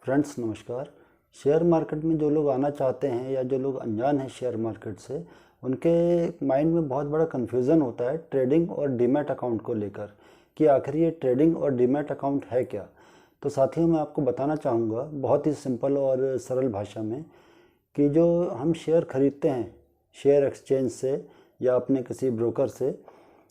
Friends नमस्कार। Share market में जो लोग आना चाहते हैं या जो लोग अनजान हैं शेयर मार्केट से, उनके माइंड में बहुत बड़ा कन्फ्यूज़न होता है ट्रेडिंग और डीमैट अकाउंट को लेकर कि आखिर ये ट्रेडिंग और डीमैट अकाउंट है क्या। तो साथियों, मैं आपको बताना चाहूँगा बहुत ही सिंपल और सरल भाषा में कि जो हम शेयर ख़रीदते हैं शेयर एक्सचेंज से या अपने किसी ब्रोकर से,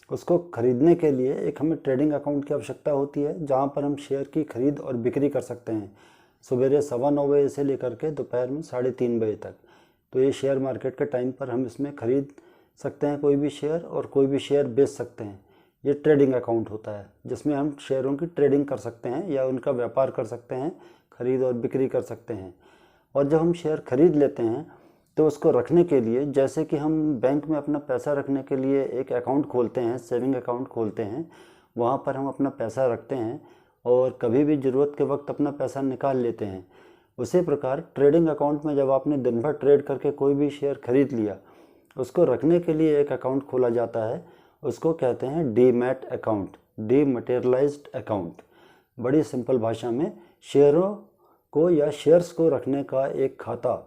उसको ख़रीदने के लिए एक हमें ट्रेडिंग अकाउंट की आवश्यकता होती है, जहाँ पर हम शेयर की ख़रीद और बिक्री कर सकते हैं सवेरे 9:15 बजे से लेकर के दोपहर में 3:30 बजे तक। तो ये शेयर मार्केट के टाइम पर हम इसमें ख़रीद सकते हैं कोई भी शेयर और कोई भी शेयर बेच सकते हैं। ये ट्रेडिंग अकाउंट होता है जिसमें हम शेयरों की ट्रेडिंग कर सकते हैं या उनका व्यापार कर सकते हैं, ख़रीद और बिक्री कर सकते हैं। और जब हम शेयर ख़रीद लेते हैं तो उसको रखने के लिए, जैसे कि हम बैंक में अपना पैसा रखने के लिए एक अकाउंट खोलते हैं, सेविंग अकाउंट खोलते हैं, वहाँ पर हम अपना पैसा रखते हैं और कभी भी ज़रूरत के वक्त अपना पैसा निकाल लेते हैं। उसी प्रकार ट्रेडिंग अकाउंट में जब आपने दिन भर ट्रेड करके कोई भी शेयर खरीद लिया, उसको रखने के लिए एक अकाउंट खोला जाता है। उसको कहते हैं डीमैट अकाउंट, डीमैटेरियलाइज्ड अकाउंट। बड़ी सिंपल भाषा में शेयरों को या शेयर्स को रखने का एक खाता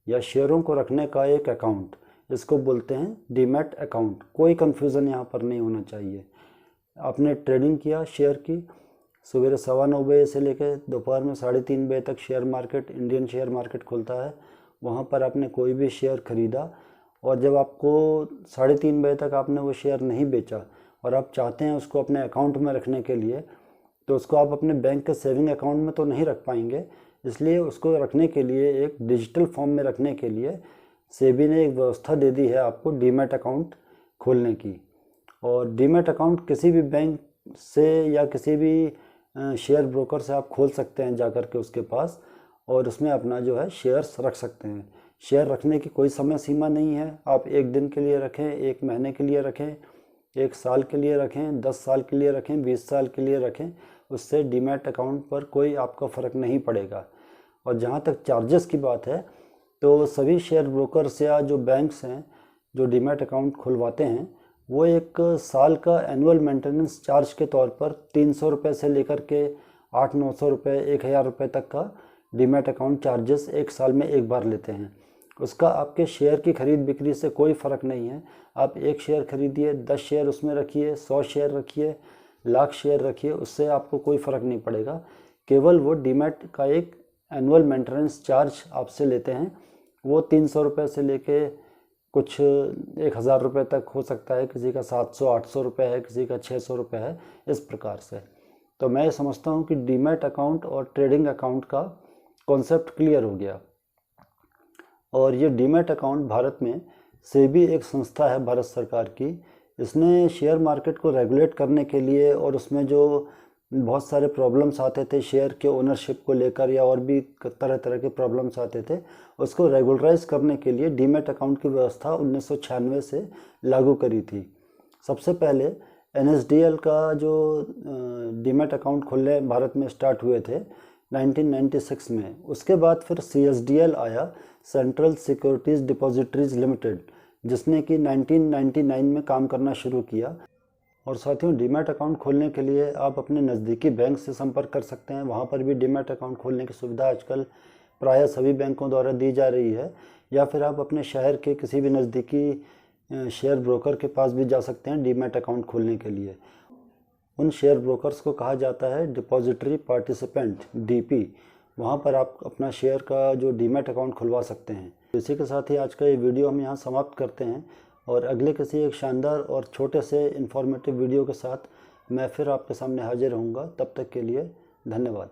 या शेयरों को रखने का एक अकाउंट, इसको बोलते हैं डीमैट अकाउंट। कोई कन्फ्यूज़न यहाँ पर नहीं होना चाहिए। आपने ट्रेडिंग किया शेयर की, सवेरे 9:15 बजे से लेकर दोपहर में 3:30 बजे तक share market, Indian share market खुलता है, वहाँ पर आपने कोई भी शेयर ख़रीदा और जब आपको 3:30 बजे तक आपने वो शेयर नहीं बेचा और आप चाहते हैं उसको अपने अकाउंट में रखने के लिए, तो उसको आप अपने बैंक के सेविंग अकाउंट में तो नहीं रख पाएंगे। इसलिए उसको रखने के लिए, एक डिजिटल फॉर्म में रखने के लिए सेबी ने एक व्यवस्था दे दी है आपको डीमैट अकाउंट खोलने की। और डीमैट अकाउंट किसी भी बैंक से या किसी भी शेयर ब्रोकर से आप खोल सकते हैं जाकर के उसके पास, और उसमें अपना जो है शेयर्स रख सकते हैं। शेयर रखने की कोई समय सीमा नहीं है। आप 1 दिन के लिए रखें, 1 महीने के लिए रखें, 1 साल के लिए रखें, 10 साल के लिए रखें, 20 साल के लिए रखें, उससे डीमैट अकाउंट पर कोई आपका फ़र्क नहीं पड़ेगा। और जहाँ तक चार्जेस की बात है, तो सभी शेयर ब्रोकर्स या जो बैंक्स हैं जो डीमैट अकाउंट खुलवाते हैं, वो एक साल का एनुअल मेंटेनेंस चार्ज के तौर पर 300 रुपये से लेकर के 800-900 रुपये, 1000 रुपये तक का डीमैट अकाउंट चार्जेस एक साल में एक बार लेते हैं। उसका आपके शेयर की खरीद बिक्री से कोई फ़र्क नहीं है। आप 1 शेयर खरीदिए, 10 शेयर उसमें रखिए, 100 शेयर रखिए, लाख शेयर रखिए, उससे आपको कोई फ़र्क नहीं पड़ेगा। केवल वो डीमैट का एक एनुअल मेंटेनेंस चार्ज आपसे लेते हैं। वो 300 रुपये से लेके कुछ 1000 रुपये तक हो सकता है, किसी का 700-800 रुपये है, किसी का 600 रुपये है, इस प्रकार से। तो मैं समझता हूँ कि डीमैट अकाउंट और ट्रेडिंग अकाउंट का कॉन्सेप्ट क्लियर हो गया। और ये डीमैट अकाउंट भारत में सेबी एक संस्था है भारत सरकार की। इसने शेयर मार्केट को रेगुलेट करने के लिए, और उसमें जो बहुत सारे प्रॉब्लम्स आते थे शेयर के ओनरशिप को लेकर या और भी तरह तरह के प्रॉब्लम्स आते थे, उसको रेगुलराइज करने के लिए डीमैट अकाउंट की व्यवस्था 1996 से लागू करी थी। सबसे पहले NSDL का जो डीमैट अकाउंट खुलने भारत में स्टार्ट हुए थे 1996 में। उसके बाद फिर CSDL आया, सेंट्रल सिक्योरिटीज़ डिपॉजिटरीज लिमिटेड, जिसने कि 1999 में काम करना शुरू किया। और साथियों, डीमैट अकाउंट खोलने के लिए आप अपने नज़दीकी बैंक से संपर्क कर सकते हैं। वहाँ पर भी डीमैट अकाउंट खोलने की सुविधा आजकल प्रायः सभी बैंकों द्वारा दी जा रही है। या फिर आप अपने शहर के किसी भी नज़दीकी शेयर ब्रोकर के पास भी जा सकते हैं डीमैट अकाउंट खोलने के लिए। उन शेयर ब्रोकर्स को कहा जाता है डिपॉजिटरी पार्टिसिपेंट, DP। वहाँ पर आप अपना शेयर का जो डीमैट अकाउंट खुलवा सकते हैं। इसी के साथ ही आज का ये वीडियो हम यहाँ समाप्त करते हैं, और अगले किसी एक शानदार और छोटे से इन्फॉर्मेटिव वीडियो के साथ मैं फिर आपके सामने हाजिर रहूँगा। तब तक के लिए धन्यवाद।